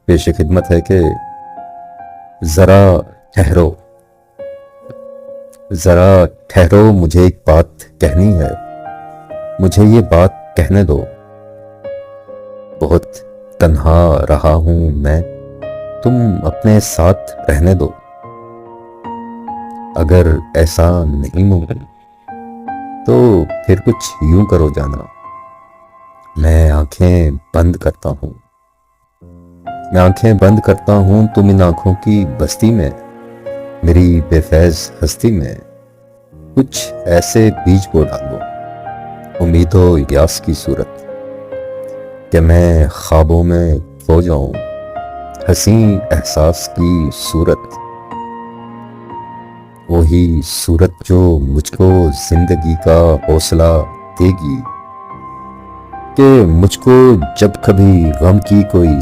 पेश खिदमत है कि ज़रा ठहरो, ज़रा ठहरो, मुझे एक बात कहनी है, मुझे ये बात कहने दो। बहुत तन्हा रहा हूँ मैं, तुम अपने साथ रहने दो। अगर ऐसा नहीं मुमकिन तो फिर कुछ यूं करो जाना, मैं आंखें बंद करता हूँ, मैं आंखें बंद करता हूँ, तुम इन आंखों की बस्ती में, मेरी बेफैज हस्ती में कुछ ऐसे बीज बो डालो, उम्मीदों यास की सूरत, कि मैं ख्वाबों में खो जाऊं, हसी एहसास की सूरत, वही सूरत जो मुझको जिंदगी का हौसला देगी, कि मुझको जब कभी गम की कोई